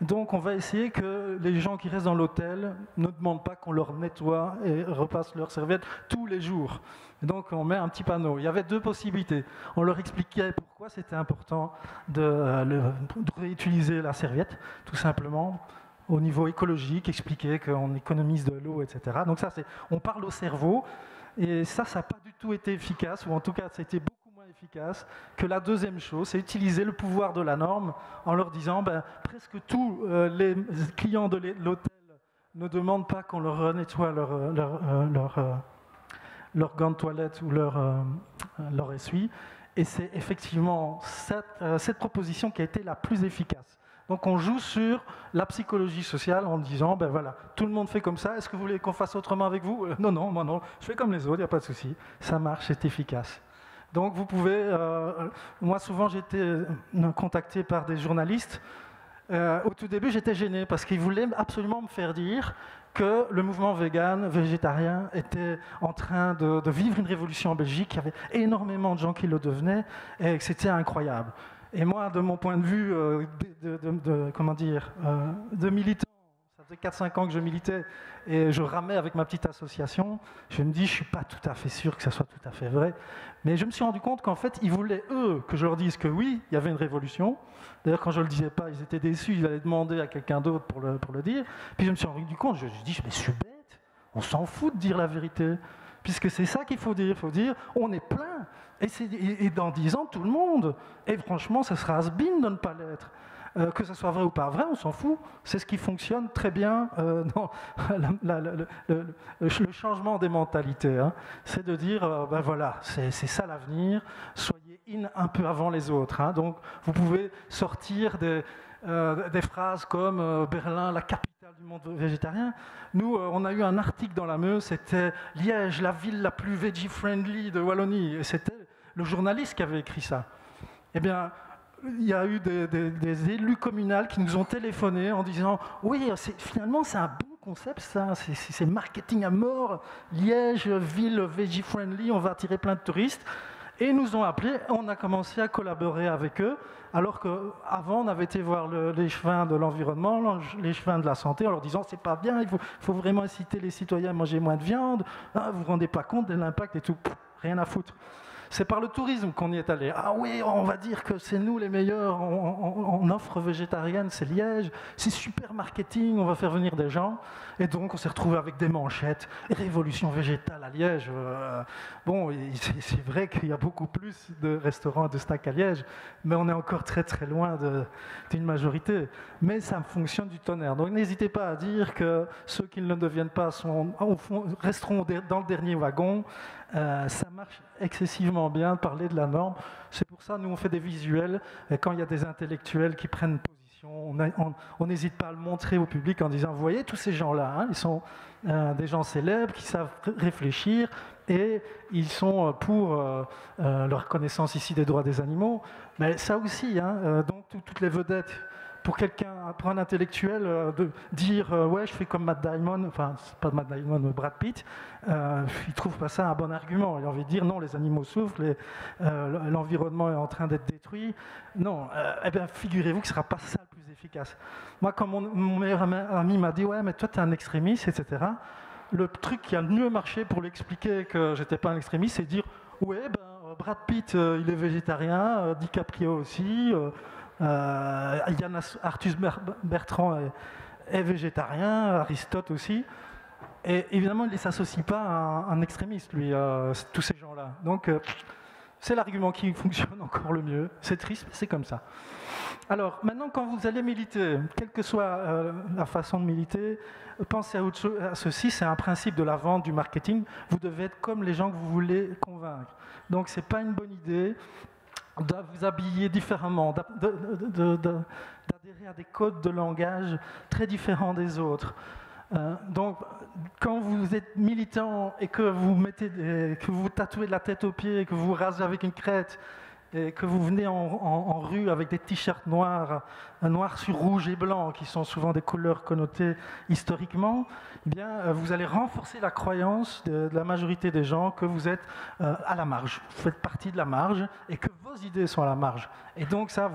Speaker 1: Donc on va essayer que les gens qui restent dans l'hôtel ne demandent pas qu'on leur nettoie et repasse leurs serviettes tous les jours. Donc on met un petit panneau. Il y avait deux possibilités. On leur expliquait pourquoi c'était important de réutiliser la serviette, tout simplement, au niveau écologique, expliquer qu'on économise de l'eau, etc. Donc ça, on parle au cerveau, et ça n'a pas du tout été efficace, ou en tout cas, ça a été beaucoup moins efficace que la deuxième chose, c'est utiliser le pouvoir de la norme en leur disant, presque tous les clients de l'hôtel ne demandent pas qu'on leur nettoie leur gant de toilette ou leur essuie, et c'est effectivement cette proposition qui a été la plus efficace. Donc on joue sur la psychologie sociale en disant, voilà, tout le monde fait comme ça, est-ce que vous voulez qu'on fasse autrement avec vous ? Non, moi non, je fais comme les autres, il n'y a pas de souci, ça marche, c'est efficace. Donc vous pouvez, moi souvent j'ai été contacté par des journalistes, au tout début j'étais gêné parce qu'ils voulaient absolument me faire dire que le mouvement vegan, végétarien, était en train de vivre une révolution en Belgique, qu'il y avait énormément de gens qui le devenaient et que c'était incroyable. Et moi, de mon point de vue de militant, ça faisait 4-5 ans que je militais et je ramais avec ma petite association, je me dis, je ne suis pas tout à fait sûr que ça soit tout à fait vrai. Mais je me suis rendu compte qu'en fait, ils voulaient, eux, que je leur dise que oui, il y avait une révolution. D'ailleurs, quand je ne le disais pas, ils étaient déçus, ils allaient demander à quelqu'un d'autre pour le dire. Puis je me suis rendu compte, je dis, mais je suis bête, on s'en fout de dire la vérité. Puisque c'est ça qu'il faut dire, on est plein. Et dans 10 ans, tout le monde. Et franchement, ça sera has-been de ne pas l'être. Que ce soit vrai ou pas vrai, on s'en fout. C'est ce qui fonctionne très bien dans le changement des mentalités. Hein. C'est de dire, voilà, c'est ça l'avenir, soyez in un peu avant les autres. Hein. Donc, vous pouvez sortir des phrases comme Berlin, la capitale du monde végétarien. Nous, on a eu un article dans la Meuse, c'était Liège, la ville la plus veggie-friendly de Wallonie. Et c'était le journaliste qui avait écrit ça. Eh bien, il y a eu des élus communaux qui nous ont téléphoné en disant « Oui, finalement, c'est un bon concept, ça, c'est marketing à mort. Liège, ville veggie-friendly, on va attirer plein de touristes. » Et ils nous ont appelés, on a commencé à collaborer avec eux, alors qu'avant, on avait été voir l'échevin de l'environnement, l'échevin de la santé, en leur disant « C'est pas bien, il faut vraiment inciter les citoyens à manger moins de viande, vous ne vous rendez pas compte de l'impact et tout. » Rien à foutre. C'est par le tourisme qu'on y est allé. Ah oui, on va dire que c'est nous les meilleurs, on offre végétarienne, c'est Liège, c'est super marketing, on va faire venir des gens. Et donc on s'est retrouvé avec des manchettes, révolution végétale à Liège. Bon, c'est vrai qu'il y a beaucoup plus de restaurants et de snacks à Liège, mais on est encore très très loin d'une majorité. Mais ça fonctionne du tonnerre. Donc n'hésitez pas à dire que ceux qui ne le deviennent pas resteront dans le dernier wagon. Ça marche excessivement bien de parler de la norme. C'est pour ça nous on fait des visuels et quand il y a des intellectuels qui prennent position, on n'hésite pas à le montrer au public en disant vous voyez tous ces gens-là, hein, ils sont des gens célèbres qui savent réfléchir et ils sont pour la reconnaissance ici des droits des animaux. Mais ça aussi, hein, donc toutes les vedettes. Pour un intellectuel, de dire ouais, je fais comme Matt Damon, enfin, c'est pas Matt Damon, mais Brad Pitt, il trouve pas ça un bon argument. Il a envie de dire non, les animaux souffrent, l'environnement est en train d'être détruit. Non, eh bien, figurez-vous que ce ne sera pas ça le plus efficace. Moi, quand mon meilleur ami m'a dit ouais, mais toi, tu es un extrémiste, etc., le truc qui a le mieux marché pour lui expliquer que j'étais pas un extrémiste, c'est de dire ouais, Brad Pitt, il est végétarien, DiCaprio aussi. Yann Arthus Bertrand est végétarien, Aristote aussi. Et évidemment, il ne s'associe pas à un extrémiste, lui, tous ces gens-là. Donc, c'est l'argument qui fonctionne encore le mieux. C'est triste, mais c'est comme ça. Alors, maintenant, quand vous allez militer, quelle que soit la façon de militer, pensez à ceci, c'est un principe de la vente, du marketing. Vous devez être comme les gens que vous voulez convaincre. Donc, ce n'est pas une bonne idée de vous habiller différemment, d'adhérer à des codes de langage très différents des autres. Donc, quand vous êtes militant et que vous tatouez de la tête aux pieds, que vous vous rasez avec une crête, et que vous venez en rue avec des t-shirts noirs, noir sur rouge et blanc, qui sont souvent des couleurs connotées historiquement, eh bien, vous allez renforcer la croyance de la majorité des gens que vous êtes à la marge. Vous faites partie de la marge et que vos idées sont à la marge. Et donc ça,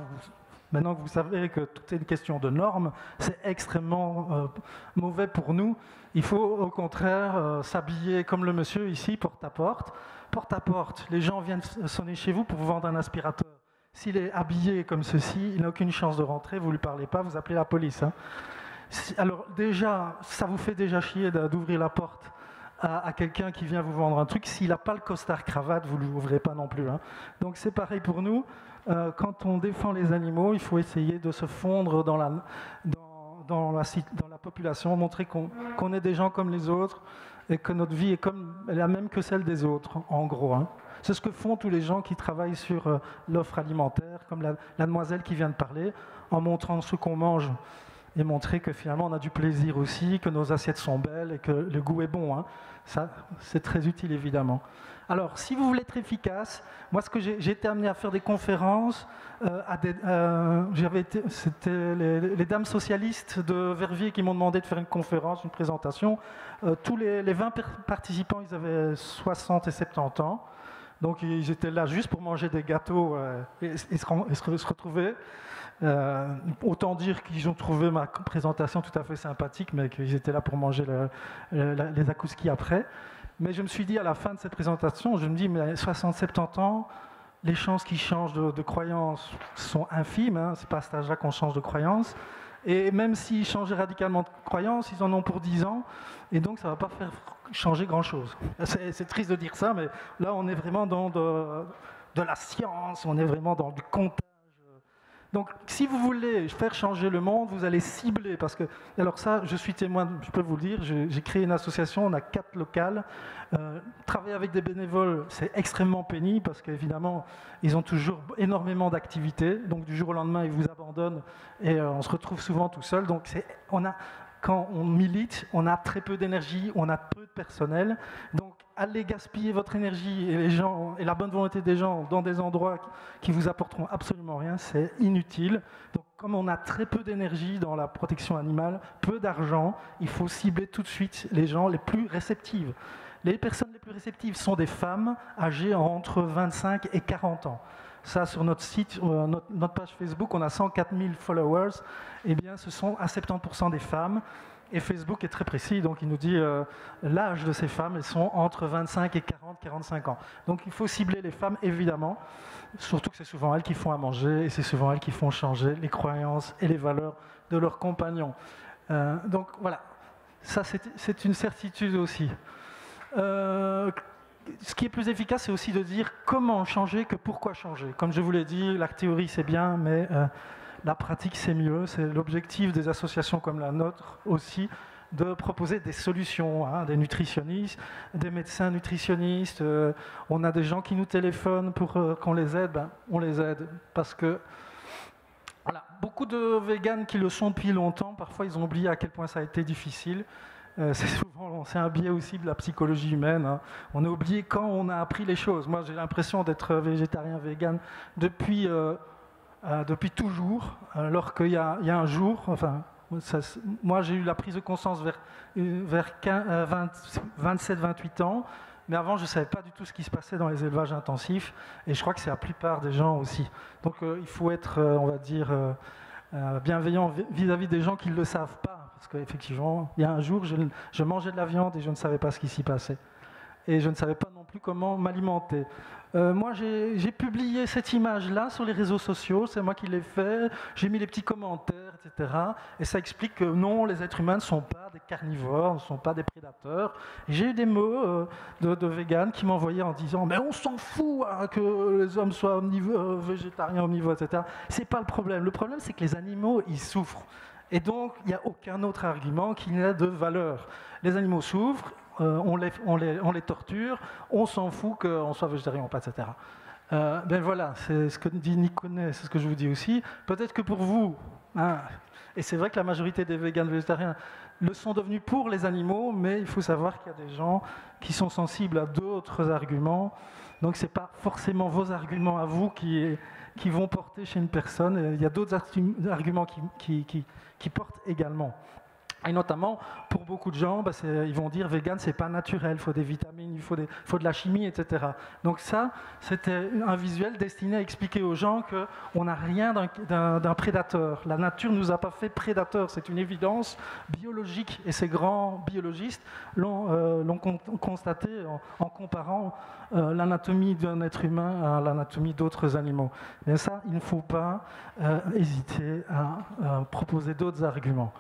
Speaker 1: Maintenant que vous savez que tout est une question de normes, c'est extrêmement mauvais pour nous. Il faut au contraire s'habiller comme le monsieur ici, porte à porte. Porte à porte, les gens viennent sonner chez vous pour vous vendre un aspirateur. S'il est habillé comme ceci, il n'a aucune chance de rentrer, vous ne lui parlez pas, vous appelez la police. Hein. Alors déjà, ça vous fait déjà chier d'ouvrir la porte à quelqu'un qui vient vous vendre un truc. S'il n'a pas le costard-cravate, vous ne l'ouvrez pas non plus. Hein. Donc c'est pareil pour nous. Quand on défend les animaux, il faut essayer de se fondre dans la population, montrer qu'on est des gens comme les autres et que notre vie est la même que celle des autres, en gros. Hein. C'est ce que font tous les gens qui travaillent sur l'offre alimentaire, comme la demoiselle qui vient de parler, en montrant ce qu'on mange et montrer que finalement on a du plaisir aussi, que nos assiettes sont belles et que le goût est bon. Hein. Ça, c'est très utile évidemment. Alors, si vous voulez être efficace, moi, j'ai été amené à faire des conférences. C'était les dames socialistes de Verviers qui m'ont demandé de faire une conférence, une présentation. Tous les 20 participants, ils avaient 60 et 70 ans. Donc, ils étaient là juste pour manger des gâteaux et se retrouver. Autant dire qu'ils ont trouvé ma présentation tout à fait sympathique, mais qu'ils étaient là pour manger les akouskis après. Mais je me suis dit à la fin de cette présentation, je me dis, mais 60-70 ans, les chances qu'ils changent de croyance sont infimes. Hein, c'est pas à cet âge-là qu'on change de croyance. Et même s'ils changeaient radicalement de croyance, ils en ont pour 10 ans. Et donc, ça ne va pas faire changer grand-chose. C'est triste de dire ça, mais là, on est vraiment dans de la science, on est vraiment dans du comptage. Donc, si vous voulez faire changer le monde, vous allez cibler, parce que, alors ça, je suis témoin, je peux vous le dire, j'ai créé une association, on a 4 locales. Travailler avec des bénévoles, c'est extrêmement pénible, parce qu'évidemment, ils ont toujours énormément d'activités, donc du jour au lendemain, ils vous abandonnent, et on se retrouve souvent tout seul. Donc, quand on milite, on a très peu d'énergie, on a peu de personnel, donc allez gaspiller votre énergie et la bonne volonté des gens dans des endroits qui vous apporteront absolument rien, c'est inutile. Donc, comme on a très peu d'énergie dans la protection animale, peu d'argent, il faut cibler tout de suite les gens les plus réceptives. Les personnes les plus réceptives sont des femmes âgées entre 25 et 40 ans. Ça, sur notre site, notre page Facebook, on a 104 000 followers. Eh bien, ce sont à 70% des femmes. Et Facebook est très précis, donc il nous dit l'âge de ces femmes, elles sont entre 25 et 40-45 ans. Donc il faut cibler les femmes, évidemment, surtout que c'est souvent elles qui font à manger, et c'est souvent elles qui font changer les croyances et les valeurs de leurs compagnons. Donc voilà, ça c'est une certitude aussi. Ce qui est plus efficace, c'est aussi de dire comment changer que pourquoi changer. Comme je vous l'ai dit, la théorie c'est bien, mais la pratique c'est mieux. C'est l'objectif des associations comme la nôtre aussi, de proposer des solutions, hein, des nutritionnistes, des médecins nutritionnistes. On a des gens qui nous téléphonent pour qu'on les aide. On les aide parce que voilà, beaucoup de véganes qui le sont depuis longtemps, parfois ils ont oublié à quel point ça a été difficile. C'est un biais aussi de la psychologie humaine. Hein. On a oublié quand on a appris les choses. Moi, j'ai l'impression d'être végétarien, vegan depuis toujours, alors qu'il y a un jour, enfin, moi j'ai eu la prise de conscience vers 27-28 ans, mais avant je ne savais pas du tout ce qui se passait dans les élevages intensifs, et je crois que c'est la plupart des gens aussi. Donc il faut être, on va dire, bienveillant vis-à-vis des gens qui ne le savent pas. Parce qu'effectivement, il y a un jour, je mangeais de la viande et je ne savais pas ce qui s'y passait. Et je ne savais pas non plus comment m'alimenter. Moi, j'ai publié cette image-là sur les réseaux sociaux, c'est moi qui l'ai fait, j'ai mis les petits commentaires, etc. Et ça explique que non, les êtres humains ne sont pas des carnivores, ne sont pas des prédateurs. Et j'ai eu des mots de véganes qui m'envoyaient en disant « Mais on s'en fout hein, que les hommes soient végétariens, omnivores, etc. » C'est pas le problème. Le problème, c'est que les animaux, ils souffrent. Et donc, il n'y a aucun autre argument qui n'ait de valeur. Les animaux souffrent, on les torture, on s'en fout qu'on soit végétarien ou pas, etc. Ben voilà, c'est ce que dit Niconet, c'est ce que je vous dis aussi. Peut-être que pour vous, hein, et c'est vrai que la majorité des véganes végétariens le sont devenus pour les animaux, mais il faut savoir qu'il y a des gens qui sont sensibles à d'autres arguments. Donc ce n'est pas forcément vos arguments à vous qui vont porter chez une personne. Il y a d'autres arguments qui portent également. Et notamment, pour beaucoup de gens, ils vont dire vegan, c'est pas naturel, il faut des vitamines, il faut de la chimie, etc. Donc ça, c'était un visuel destiné à expliquer aux gens qu'on n'a rien d'un prédateur. La nature ne nous a pas fait prédateurs, c'est une évidence biologique. Et ces grands biologistes l'ont constaté en comparant l'anatomie d'un être humain à l'anatomie d'autres animaux. Mais ça, il ne faut pas hésiter à proposer d'autres arguments.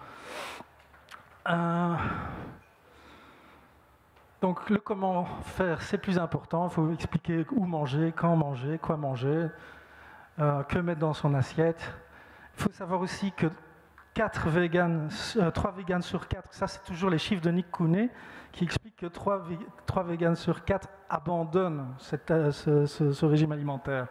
Speaker 1: Donc le comment faire, c'est plus important. Il faut expliquer où manger, quand manger, quoi manger, que mettre dans son assiette. Il faut savoir aussi que 3 végans sur 4, ça c'est toujours les chiffres de Nick Cooney, qui expliquent que 3 végans sur 4 abandonnent ce régime alimentaire.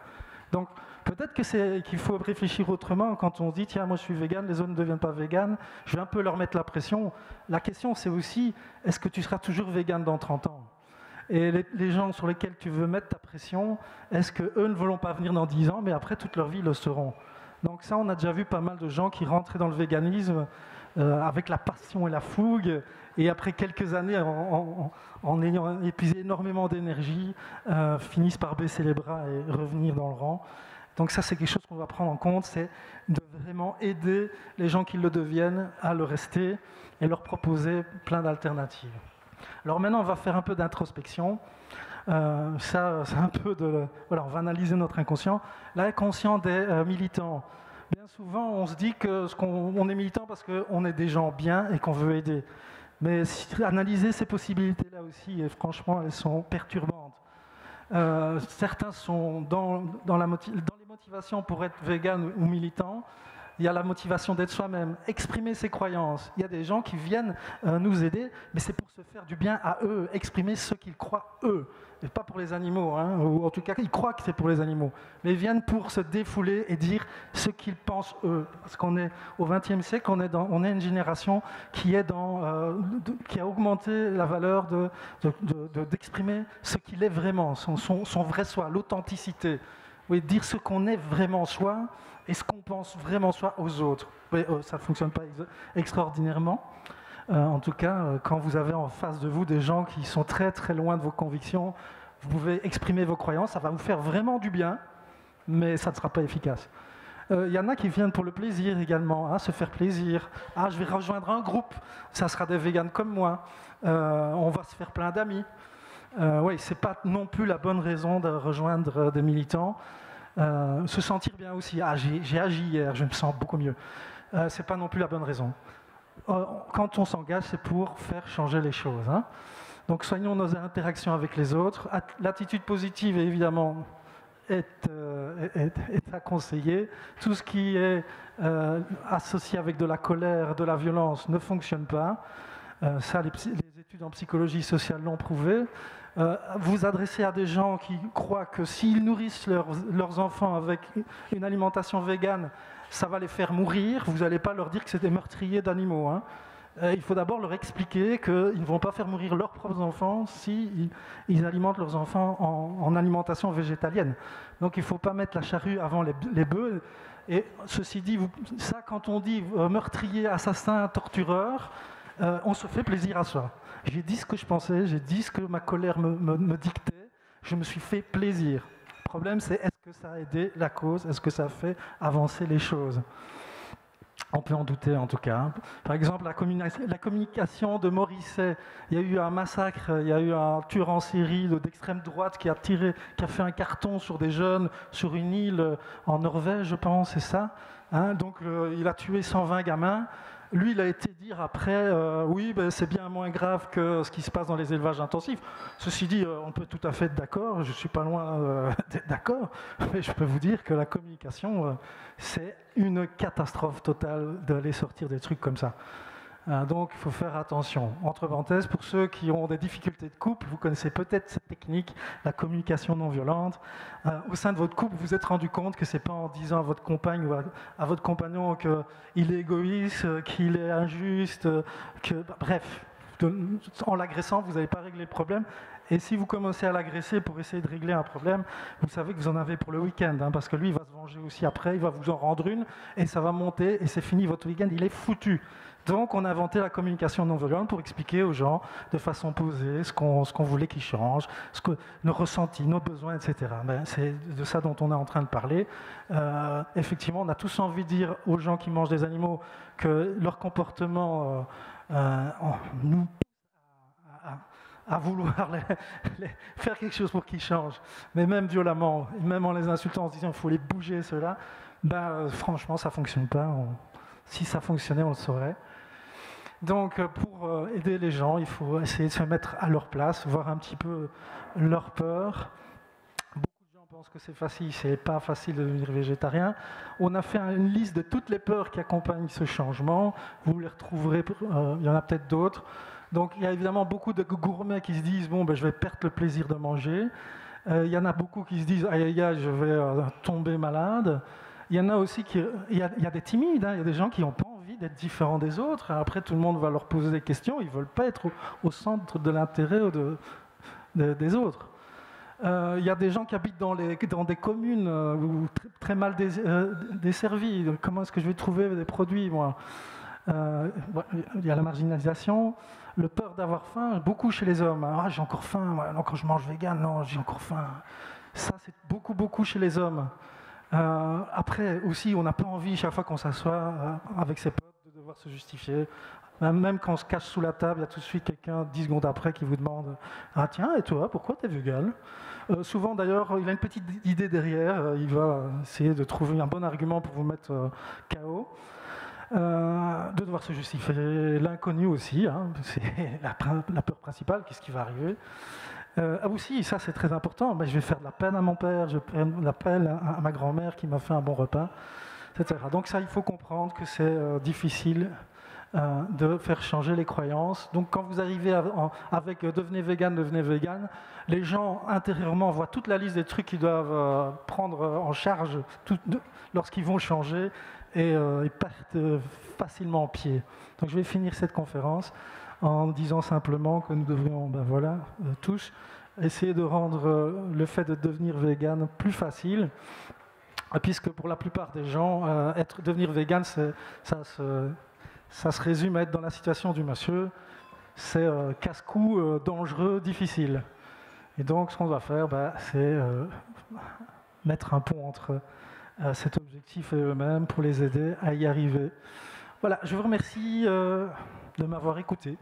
Speaker 1: Donc peut-être qu'il faut réfléchir autrement quand on dit « Tiens, moi je suis vegan, les autres ne deviennent pas véganes, je vais un peu leur mettre la pression ». La question c'est aussi, est-ce que tu seras toujours vegan dans 30 ans ? Et les gens sur lesquels tu veux mettre ta pression, est-ce qu'eux ne voudront pas venir dans 10 ans, mais après toute leur vie le seront ? Donc ça, on a déjà vu pas mal de gens qui rentraient dans le véganisme avec la passion et la fougue, et après quelques années, en ayant épuisé énormément d'énergie, finissent par baisser les bras et revenir dans le rang. Donc ça, c'est quelque chose qu'on va prendre en compte, c'est de vraiment aider les gens qui le deviennent à le rester et leur proposer plein d'alternatives. Alors maintenant, on va faire un peu d'introspection. Ça, c'est un peu voilà, on va analyser notre inconscient. L'inconscient des militants. Bien souvent, on se dit qu'on est militant parce qu'on est des gens bien et qu'on veut aider. Mais analyser ces possibilités-là aussi, et franchement, elles sont perturbantes. Certains sont dans les motivations pour être vegan ou militant. Il y a la motivation d'être soi-même, exprimer ses croyances. Il y a des gens qui viennent nous aider, mais c'est pour se faire du bien à eux, exprimer ce qu'ils croient eux, et pas pour les animaux, hein, ou en tout cas ils croient que c'est pour les animaux, mais ils viennent pour se défouler et dire ce qu'ils pensent eux. Parce qu'on est au XXe siècle, on est une génération qui a augmenté la valeur d'exprimer ce qu'il est vraiment, son vrai soi, l'authenticité. Oui, dire ce qu'on est vraiment soi et ce qu'on pense vraiment soi aux autres. Oui, ça ne fonctionne pas extraordinairement. En tout cas, quand vous avez en face de vous des gens qui sont très très loin de vos convictions, vous pouvez exprimer vos croyances, ça va vous faire vraiment du bien, mais ça ne sera pas efficace. Il y en a qui viennent pour le plaisir également, hein, se faire plaisir. Ah, je vais rejoindre un groupe, ça sera des véganes comme moi, on va se faire plein d'amis. Oui, ce n'est pas non plus la bonne raison de rejoindre des militants. Se sentir bien aussi. Ah, j'ai agi hier, je me sens beaucoup mieux. Ce n'est pas non plus la bonne raison. Quand on s'engage, c'est pour faire changer les choses. Hein. Donc soignons nos interactions avec les autres. L'attitude positive, évidemment, est à conseiller. Tout ce qui est associé avec de la colère, de la violence, ne fonctionne pas. Ça, les études en psychologie sociale l'ont prouvé. Vous adressez à des gens qui croient que s'ils nourrissent leurs enfants avec une alimentation végane, ça va les faire mourir. Vous n'allez pas leur dire que c'est des meurtriers d'animaux. Hein. Il faut d'abord leur expliquer qu'ils ne vont pas faire mourir leurs propres enfants si ils alimentent leurs enfants en alimentation végétalienne. Donc il ne faut pas mettre la charrue avant les bœufs. Et ceci dit, ça, quand on dit meurtrier, assassin, tortureur, on se fait plaisir à soi. J'ai dit ce que je pensais, j'ai dit ce que ma colère me dictait, je me suis fait plaisir. Le problème, c'est est-ce que ça a aidé la cause, est-ce que ça a fait avancer les choses ? On peut en douter en tout cas. Par exemple, la communication de Morisset, il y a eu un massacre, il y a eu un tueur en série d'extrême droite qui a fait un carton sur des jeunes sur une île en Norvège, je pense, c'est ça. Hein, donc il a tué 120 gamins. Lui, il a été dire après, oui, c'est bien moins grave que ce qui se passe dans les élevages intensifs. Ceci dit, on peut tout à fait être d'accord, je ne suis pas loin d'être d'accord, mais je peux vous dire que la communication, c'est une catastrophe totale d'aller sortir des trucs comme ça. Donc, il faut faire attention. Entre parenthèses, pour ceux qui ont des difficultés de couple, vous connaissez peut-être cette technique, la communication non violente. Au sein de votre couple, vous vous êtes rendu compte que ce n'est pas en disant à votre compagne ou à votre compagnon qu'il est égoïste, qu'il est injuste, bref, en l'agressant, vous n'allez pas régler le problème. Et si vous commencez à l'agresser pour essayer de régler un problème, vous savez que vous en avez pour le week-end, hein, parce que lui, il va se venger aussi après, il va vous en rendre une, et ça va monter, et c'est fini, votre week-end, il est foutu. Donc on a inventé la communication non violente pour expliquer aux gens de façon posée ce qu'on voulait qu'ils changent, nos ressentis, nos besoins, etc. Ben, c'est de ça dont on est en train de parler. Effectivement, on a tous envie de dire aux gens qui mangent des animaux que leur comportement nous pousse à vouloir faire quelque chose pour qu'ils changent, mais même violemment, même en les insultant, en se disant qu'il faut les bouger, ceux-là, ben, franchement, ça ne fonctionne pas. Si ça fonctionnait, on le saurait. Donc, pour aider les gens, il faut essayer de se mettre à leur place, voir un petit peu leur peur. Beaucoup de gens pensent que c'est facile, c'est pas facile de devenir végétarien. On a fait une liste de toutes les peurs qui accompagnent ce changement. Vous les retrouverez, il y en a peut-être d'autres. Donc, il y a évidemment beaucoup de gourmets qui se disent « bon, ben, je vais perdre le plaisir de manger ». Il y en a beaucoup qui se disent « aïe, aïe, aïe, je vais tomber malade ». Il y en a aussi il y a des timides, hein, il y a des gens qui n'ont pas envie d'être différents des autres. Après, tout le monde va leur poser des questions, ils ne veulent pas être au centre de l'intérêt des autres. Il y a des gens qui habitent dans des communes très mal desservies. Donc, comment est-ce que je vais trouver des produits, moi ? Il y a la marginalisation, le peur d'avoir faim, beaucoup chez les hommes. Ah, j'ai encore faim, non, quand je mange vegan, non, j'ai encore faim. Ça, c'est beaucoup chez les hommes. Après aussi, on n'a pas envie chaque fois qu'on s'assoit avec ses potes de devoir se justifier. Même quand on se cache sous la table, il y a tout de suite quelqu'un 10 secondes après qui vous demande « Ah tiens, et toi, pourquoi t'es vegan ?» Souvent d'ailleurs, il a une petite idée derrière, il va essayer de trouver un bon argument pour vous mettre KO. De devoir se justifier, l'inconnu aussi, hein, c'est la peur principale, qu'est-ce qui va arriver. Aussi, ça c'est très important, je vais faire de la peine à mon père, je vais faire de la peine à ma grand-mère qui m'a fait un bon repas, etc. Donc ça, il faut comprendre que c'est difficile de faire changer les croyances. Donc quand vous arrivez avec devenez vegan, les gens intérieurement voient toute la liste des trucs qu'ils doivent prendre en charge lorsqu'ils vont changer et ils partent facilement en pied. Donc je vais finir cette conférence en disant simplement que nous devrions, tous, essayer de rendre le fait de devenir vegan plus facile, puisque pour la plupart des gens, devenir vegan, ça se résume à être dans la situation du monsieur, c'est casse-cou, dangereux, difficile. Et donc ce qu'on doit faire, c'est mettre un pont entre cet objectif et eux-mêmes pour les aider à y arriver. Voilà, je vous remercie de m'avoir écouté.